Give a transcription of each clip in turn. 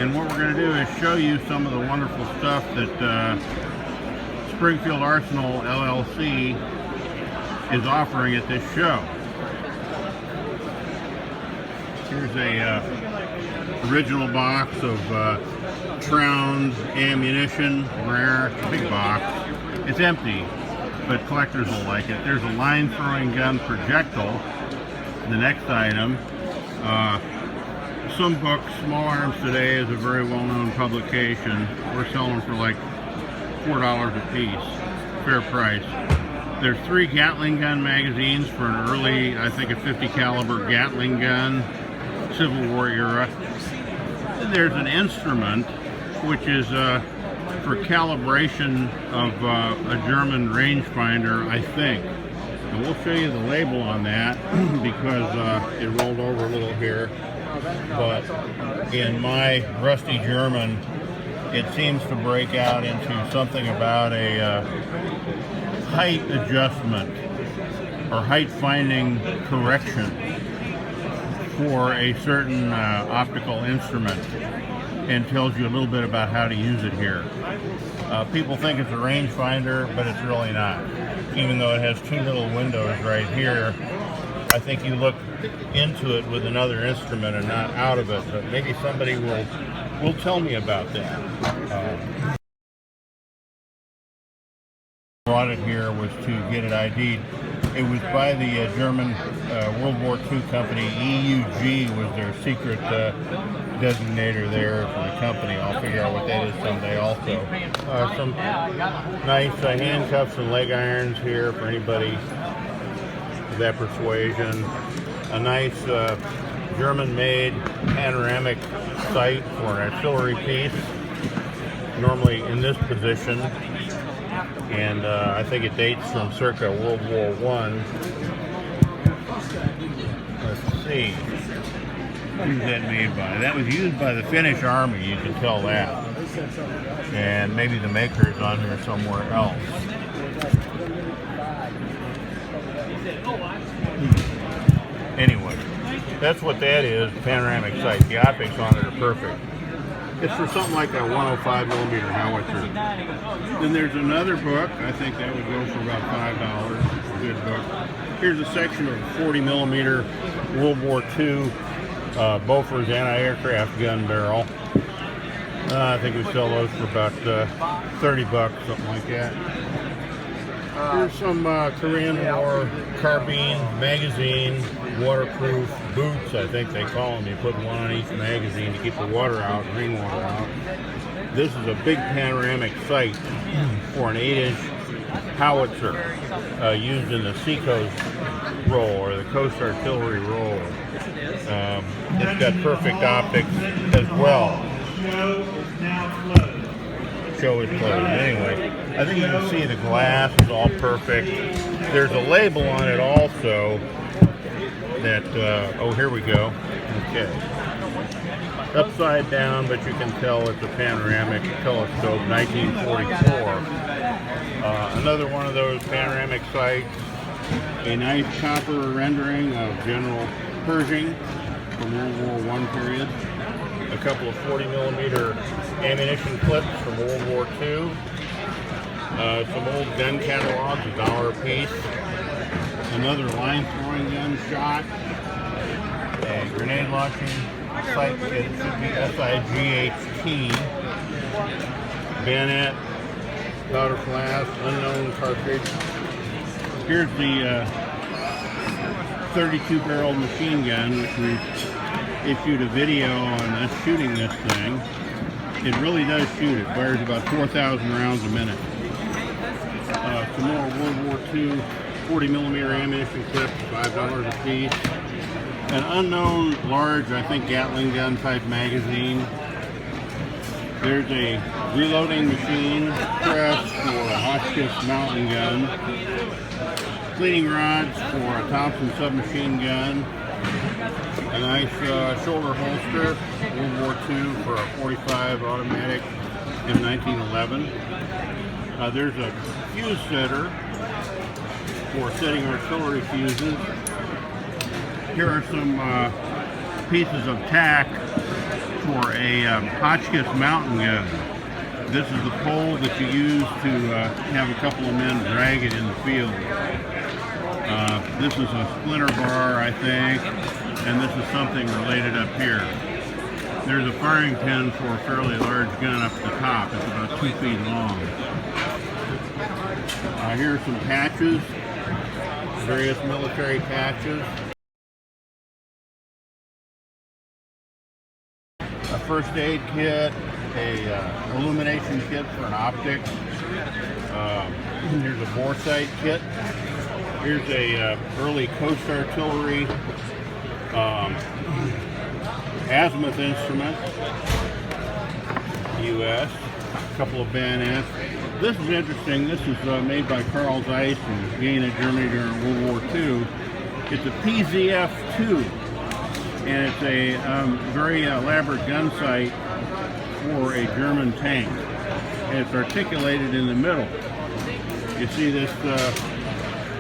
And what we're going to do is show you some of the wonderful stuff that Springfield Arsenal LLC is offering at this show. Here's a original box of Tround ammunition, rare, big box. It's empty, but collectors will like it. There's a line throwing gun projectile, the next item. Some books, Small Arms Today is a very well-known publication. We're selling them for like $4 a piece, fair price. There's 3 Gatling gun magazines for an early, I think a 50 caliber Gatling gun, Civil War era. And there's an instrument which is for calibration of a German rangefinder, I think. And we'll show you the label on that because it rolled over a little here. But in my rusty German, it seems to break out into something about a height adjustment or height finding correction for a certain optical instrument, and tells you a little bit about how to use it here. People think it's a rangefinder, but it's really not. Even though it has 2 little windows right here, I think you look into it with another instrument and not out of it, but maybe somebody will tell me about that. Brought it here was to get it ID'd. It was by the German World War II company. EUG was their secret designator there for the company. I'll figure out what that is someday also. Some nice handcuffs and leg irons here for anybody of that persuasion. A nice German-made panoramic sight for an artillery piece, normally in this position. And I think it dates from circa World War I. Let's see. Who's that made by? That was used by the Finnish Army, you can tell that. And maybe the maker's on here somewhere else. Anyway, that's what that is, panoramic sight. The optics on it are perfect. It's for something like a 105 millimeter howitzer. Then there's another book. I think that would go for about $5. It's a good book. Here's a section of 40 millimeter World War II Bofors anti-aircraft gun barrel. I think we sell those for about 30 bucks, something like that. Here's some Korean War carbine magazine, waterproof boots, I think they call them. You put one on each magazine to keep the water out, rainwater out. This is a big panoramic sight for an 8-inch howitzer used in the Seacoast role or the Coast Artillery role. It's got perfect optics as well. Show is closed. Anyway, I think you can see the glass is all perfect. There's a label on it also that, oh, here we go. Okay. Upside down, but you can tell it's a panoramic telescope, 1944. Another one of those panoramic sights. A nice copper rendering of General Pershing from World War I period. A couple of 40 millimeter ammunition clips from World War II. Some old gun catalogs, $1 a piece. Another line throwing gun shot. A grenade launching sight kit, it should be SIGHT. Bayonet, powder flask, unknown cartridge. Here's the 32 barrel machine gun, which we've issued a video on us shooting this thing. It really does shoot. It fires about 4,000 rounds a minute. Some more World War II 40 millimeter ammunition clips, $5 a piece. An unknown large, I think, Gatling gun type magazine. There's a reloading machine press for a Hotchkiss mountain gun. Cleaning rods for a Thompson submachine gun. A nice shoulder holster, World War II for a .45 automatic M1911. There's a fuse setter for setting artillery fuses. Here are some pieces of tack for a Hotchkiss mountain gun. This is the pole that you use to have a couple of men drag it in the field. This is a splinter bar, I think, and this is something related up here. There's a firing pin for a fairly large gun up at the top. It's about 2 feet long. Here are some patches, various military patches. A first aid kit, a illumination kit for an optic. Here's a bore sight kit. Here's a early Coast Artillery azimuth instrument, U.S. A couple of bayonets. This is interesting. This is made by Carl Zeiss in Vienna, Germany during World War II. It's a PZF-2, and it's a very elaborate gun sight for a German tank. And it's articulated in the middle. You see this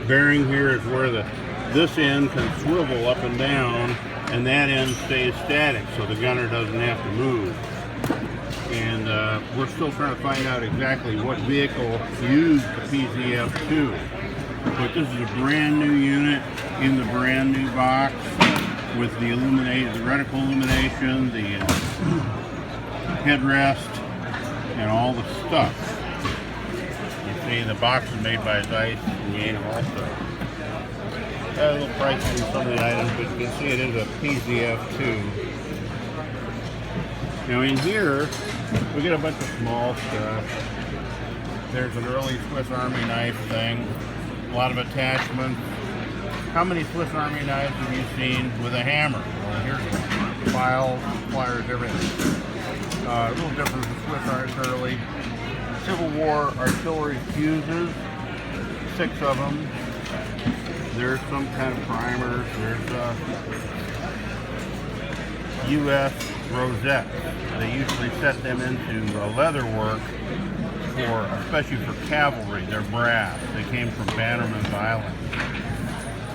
bearing here is where this end can swivel up and down, and that end stays static, so the gunner doesn't have to move. And we're still trying to find out exactly what vehicle used the PZF-2. But this is a brand new unit in the brand new box with the reticle illumination, the headrest, and all the stuff. You see the box is made by Zeiss in Vienna also. A little pricey on some of the items, but you can see it is a PZF-2. Now in here, we get a bunch of small stuff. There's an early Swiss Army knife thing, a lot of attachments. How many Swiss Army knives have you seen with a hammer? Well, here's files, pliers, everything. A little different from Swiss Army early. Civil War artillery fuses, 6 of them. There's some kind of primers. There's U.S. rosettes. They usually set them into leather work, especially for cavalry. They're brass. They came from Bannerman's Island.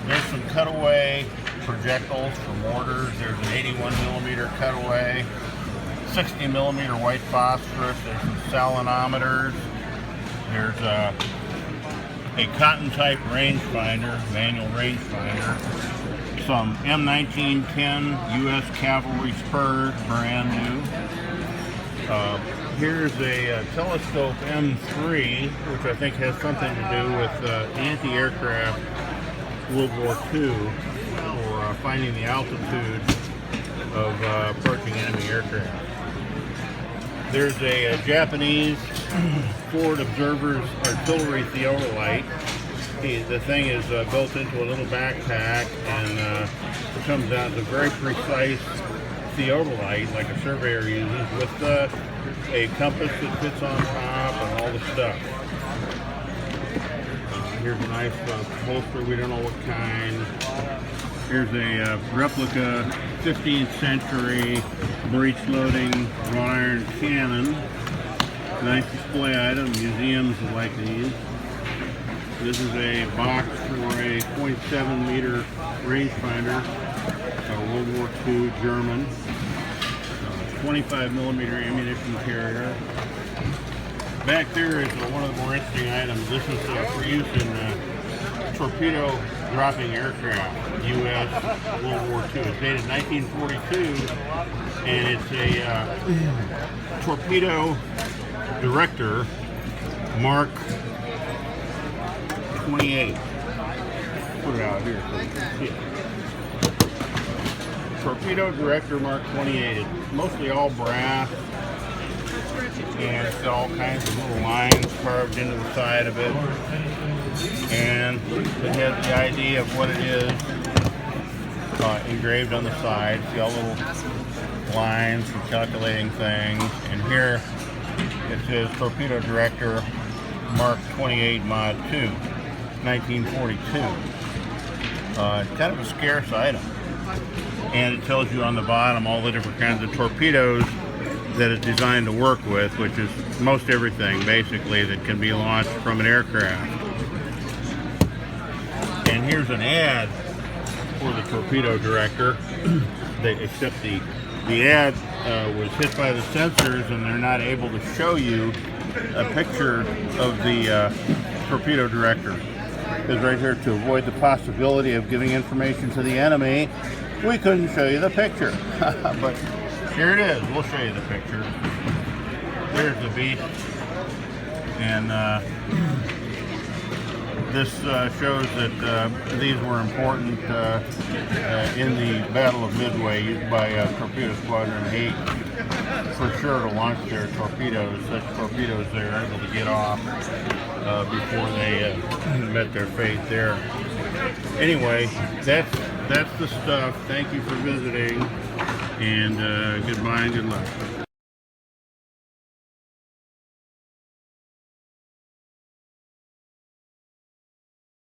There's some cutaway projectiles for mortars. There's an 81mm cutaway, 60mm white phosphorus. There's some salinometers. There's a cotton-type rangefinder, manual rangefinder. Some M1910 U.S. Cavalry spurs, brand new. Here's a telescope M3, which I think has something to do with anti-aircraft World War II, or finding the altitude of approaching enemy aircraft. There's a Japanese Ford Observer's artillery theodolite. The thing is built into a little backpack, and it comes out as a very precise theodolite, like a surveyor uses, with a compass that fits on top and all the stuff. Here's a nice holster, we don't know what kind. Here's a replica 15th century breech-loading wrought iron cannon. Nice display item, museums like these. This is a box for a .7 meter rangefinder, World War II German. 25mm ammunition carrier. Back there is one of the more interesting items. This is for use in torpedo dropping aircraft, U.S. World War II. It's dated 1942, and it's a torpedo director Mark 28. Put it out here so you can see it. Torpedo director Mark 28. It's mostly all brass, and it's got all kinds of little lines carved into the side of it, and it has the idea of what it is engraved on the side. See all little lines for calculating things, and here it says Torpedo Director Mark 28 Mod 2, 1942. It's kind of a scarce item, and it tells you on the bottom all the different kinds of torpedoes that it's designed to work with, which is most everything basically that can be launched from an aircraft. And here's an ad for the Torpedo Director, except the the ad was hit by the sensors, and they're not able to show you a picture of the torpedo director. Because right here, to avoid the possibility of giving information to the enemy, we couldn't show you the picture. But here it is. We'll show you the picture. There's the beast. And this shows that these were important in the Battle of Midway, used by Torpedo Squadron 8 for sure to launch their torpedoes. Such torpedoes they were able to get off before they met their fate there. Anyway, that's the stuff. Thank you for visiting, and goodbye and good luck.